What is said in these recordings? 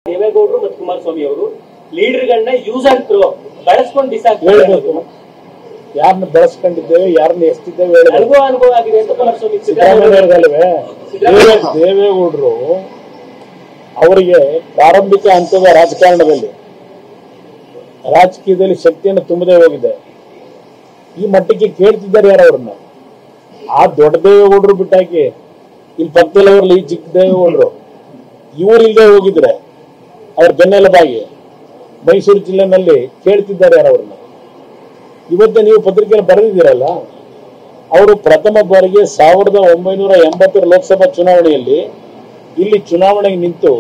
ದೇವೇಗೌಡರು ಮತ್ತು ಕುಮಾರಸ್ವಾಮಿ ಅವರು ಲೀಡರ್ಗಳನ್ನ ಯೂಸ್ ಅಂಡ್ ಥ್ರೋ ಬಳಸ್ಕೊಂಡು ಹೇಳ್ಬೇಕು. ಯಾರನ್ನ ಬಳಸ್ಕೊಂಡಿದ್ದೇವೆ, ಯಾರನ್ನ ಎಷ್ಟಿದ್ದೇವೆ ಅನುಭವ ಆಗಿದೆ ಅಂತ ಕುಮಾರಸ್ವಾಮಿ ದೇವೇಗೌಡರು ಅವರಿಗೆ ಪ್ರಾರಂಭಿಕ ಹಂತದ ರಾಜಕೀಯದಲ್ಲಿ ಶಕ್ತಿಯನ್ನು ತುಂಬದೇ ಹೋಗಿದೆ. ಈ ಮಟ್ಟಕ್ಕೆ ಕೇಳ್ತಿದ್ದಾರೆ ಯಾರು ಅವ್ರನ್ನ? ಆ ದೊಡ್ಡ ದೇವೇಗೌಡರು ಬಿಟ್ಟಾಕಿ ಇಲ್ಲಿ ಪಕ್ಕದಲ್ಲವ್ರಲ್ಲಿ ಈ ಚಿಕ್ಕ ದೇವೇಗೌಡರು ಇವರಿಲ್ಲದೆ ಹೋಗಿದ್ರೆ ಅವ್ರ ಬೆನ್ನೆಲುಬಾಗಿ ಮೈಸೂರು ಜಿಲ್ಲೆನಲ್ಲಿ ಕೇಳ್ತಿದ್ದಾರೆ ಯಾರು ಅವ್ರನ್ನ? ಇವತ್ತೇ ನೀವು ಪತ್ರಿಕೆಯಲ್ಲಿ ಬರೆದಿದ್ದೀರಲ್ಲ, ಅವರು ಪ್ರಥಮ ಬಾರಿಗೆ 1980 ಲೋಕಸಭಾ ಚುನಾವಣೆಯಲ್ಲಿ ಇಲ್ಲಿ ಚುನಾವಣೆಗೆ ನಿಂತು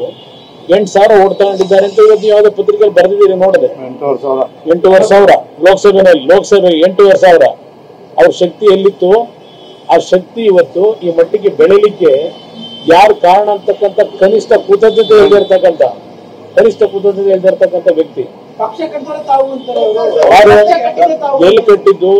8,000 ಓಟ್ ತಗೊಂಡಿದ್ದಾರೆ ಅಂತ ಇವತ್ತು ಯಾವುದೋ ಪತ್ರಿಕೆಯಲ್ಲಿ ಬರೆದಿದ್ದೀರಿ, ನೋಡಿದೆ. 8,500 ಲೋಕಸಭೆಯಲ್ಲಿ 8,500 ಅವ್ರ ಶಕ್ತಿ ಎಲ್ಲಿತ್ತು? ಆ ಶಕ್ತಿ ಇವತ್ತು ಈ ಮಟ್ಟಿಗೆ ಬೆಳಿಲಿಕ್ಕೆ ಯಾರು ಕಾರಣ ಅಂತಕ್ಕಂಥ ಕನಿಷ್ಠ ಕೃತಜ್ಞತೆ ಇಲ್ದಿರ್ತಕ್ಕಂಥ ವ್ಯಕ್ತಿ ಎಲ್ಲಿ ಕಟ್ಟಿದ್ದು?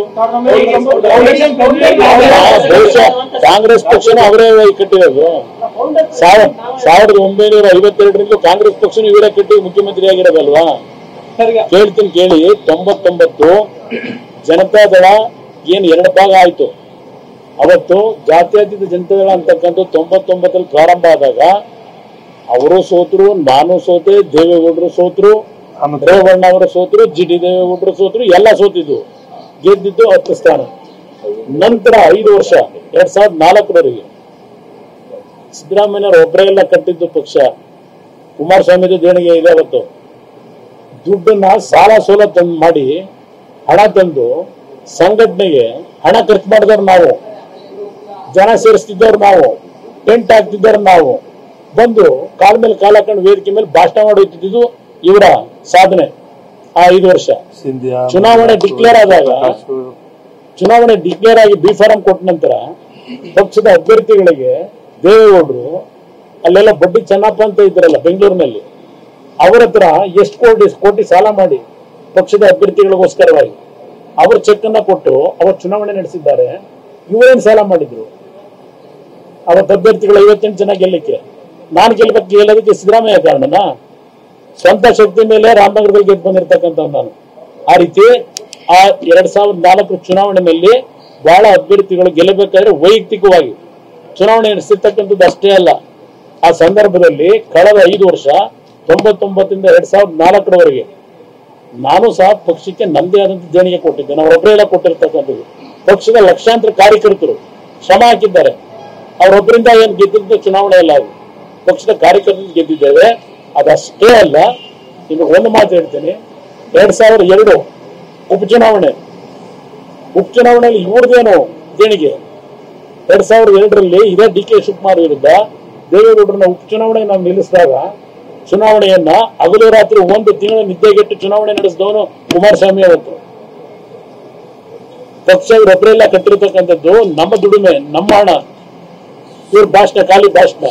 ಕಾಂಗ್ರೆಸ್ ಪಕ್ಷನ ಅವರೇ ಕಟ್ಟಿರೋದು. 1952 ಕಾಂಗ್ರೆಸ್ ಪಕ್ಷನ ಇವರೇ ಕಟ್ಟಿ ಮುಖ್ಯಮಂತ್ರಿ ಆಗಿರೋದಲ್ವಾ? ಕೇಳ್ತೀನಿ ಕೇಳಿ. 99 ಜನತಾದಳ ಏನ್ 2 ಭಾಗ ಆಯ್ತು. ಅವತ್ತು ಜಾತ್ಯತೀತ ಜನತಾದಳ ಅಂತಕ್ಕಂಥ 99 ಪ್ರಾರಂಭ ಆದಾಗ ಅವರು ಸೋತರು, ನಾನು ಸೋತೆ, ದೇವೇಗೌಡರು ಸೋತರು, ರೇವಣ್ಣ ಅವರು ಸೋತರು, ಜಿಡಿ ದೇವೇಗೌಡರು ಸೋತರು, ಎಲ್ಲ ಸೋತಿದ್ದು. ಗೆದ್ದಿದ್ದು 10 ಸ್ಥಾನ. ನಂತರ 5 ವರ್ಷ 2004 ಸಿದ್ದರಾಮಯ್ಯನವರು ಒಬ್ಬರೇ ಎಲ್ಲ ಕಟ್ಟಿದ್ದು ಪಕ್ಷ. ಕುಮಾರಸ್ವಾಮಿದು ದೇಣಿಗೆ ಇದೆ. ಅವತ್ತು ದುಡ್ಡನ್ನ ಸಾಲ ಸೋಲ ಮಾಡಿ ಹಣ ತಂದು ಸಂಘಟನೆಗೆ ಹಣ ಖರ್ಚು ಮಾಡಿದವ್ರು ನಾವು, ಜನ ಸೇರಿಸ್ತಿದ್ದವ್ರು ನಾವು, ಟೆಂಟ್ ಹಾಕ್ತಿದ್ದವ್ರು ನಾವು, ಬಂದು ಕಾಲ ಮೇಲೆ ಕಾಲ ಹಾಕೊಂಡು ವೇದಿಕೆ ಮೇಲೆ ಭಾಷಣ ಮಾಡೋಯ್ತಿದ್ದು ಇವರ ಸಾಧನೆ. ಆ 5 ವರ್ಷ ಚುನಾವಣೆ ಡಿಕ್ಲೇರ್ ಆಗಿ ಬಿ ಫಾರಂ ಕೊಟ್ಟ ನಂತರ ಪಕ್ಷದ ಅಭ್ಯರ್ಥಿಗಳಿಗೆ ದೇವೇಗೌಡರು ಅಲ್ಲೆಲ್ಲ ಬಡ್ಡಿ ಚೆನ್ನಪ್ಪ ಅಂತ ಇದ್ರಲ್ಲ ಬೆಂಗಳೂರಿನಲ್ಲಿ, ಅವ್ರ ಹತ್ರ ಎಷ್ಟು ಕೋಟಿ ಸಾಲ ಮಾಡಿ ಪಕ್ಷದ ಅಭ್ಯರ್ಥಿಗಳಿಗೋಸ್ಕರವಾಗಿ ಅವ್ರ ಚೆಕ್ ಅನ್ನ ಕೊಟ್ಟು ಅವರು ಚುನಾವಣೆ ನಡೆಸಿದ್ದಾರೆ. ಇವರೇನು ಸಾಲ ಮಾಡಿದ್ರು? ಅವತ್ತು ಅಭ್ಯರ್ಥಿಗಳು 58 ಜನ ಗೆಲ್ಲಕ್ಕೆ, ನಾನು ಗೆಲ್ಲೋದಕ್ಕೆ ಸಿದ್ದರಾಮಯ್ಯ ಕಾರಣನಾ? ಸ್ವಂತ ಶಕ್ತಿ ಮೇಲೆ ರಾಮನಗರದಲ್ಲಿ ಗೆದ್ದು ಬಂದಿರ್ತಕ್ಕಂಥ ನಾನು. ಆ ರೀತಿ ಆ 2004 ಚುನಾವಣೆಯಲ್ಲಿ ಬಹಳ ಅಭ್ಯರ್ಥಿಗಳು ಗೆಲ್ಲಬೇಕಾದ್ರೆ ವೈಯಕ್ತಿಕವಾಗಿ ಚುನಾವಣೆ ನಡೆಸಿರ್ತಕ್ಕಂಥದ್ದು ಅಷ್ಟೇ ಅಲ್ಲ. ಆ ಸಂದರ್ಭದಲ್ಲಿ ಕಳೆದ 5 ವರ್ಷ 99 2004 ನಾನು ಸಹ ಪಕ್ಷಕ್ಕೆ ನಮ್ಮದೇ ಆದಂತ ದೇಣಿಗೆ ಕೊಟ್ಟಿದ್ದೆ. ನಾವು ಒಬ್ಬರೆಲ್ಲ ಕೊಟ್ಟಿರ್ತಕ್ಕಂಥದ್ದು. ಪಕ್ಷದ ಲಕ್ಷಾಂತರ ಕಾರ್ಯಕರ್ತರು ಶ್ರಮ ಹಾಕಿದ್ದಾರೆ. ಅವರೊಬ್ಬರಿಂದ ಏನು ಗೆದ್ದಿದ್ದು ಚುನಾವಣೆ ಅಲ್ಲ, ಅದು ಪಕ್ಷದ ಕಾರ್ಯಕರ್ತರು ಗೆದ್ದಿದ್ದೇವೆ. ಅದಷ್ಟೇ ಅಲ್ಲ, ನಿಮಗೆ ಒಂದು ಮಾತು ಹೇಳ್ತೇನೆ. 2002 ಉಪಚುನಾವಣೆಯಲ್ಲಿ ಇವ್ರದೇನು ದೇಣಿಗೆ? 2002 ಇದೇ ಡಿ ಕೆ ಶಿವಕುಮಾರ್ ವಿರುದ್ಧ ದೇವೇಗೌಡರನ್ನ ಉಪಚುನಾವಣೆ ನಾವು ನಿಲ್ಲಿಸಿದಾಗ ಚುನಾವಣೆಯನ್ನ ಹಗಲು ರಾತ್ರಿ 1 ತಿಂಗಳು ನಿದ್ದೆಗೆಟ್ಟು ಚುನಾವಣೆ ನಡೆಸಿದವನು ಕುಮಾರಸ್ವಾಮಿ ಅವತ್ತು. ಪಕ್ಷ ಇವರೊಬ್ಬರೆಲ್ಲ ಕಟ್ಟಿರ್ತಕ್ಕಂಥದ್ದು ನಮ್ಮ ದುಡಿಮೆ, ನಮ್ಮ ಹಣ. ಇವ್ರ ಭಾಷಣ ಖಾಲಿ ಭಾಷಣ.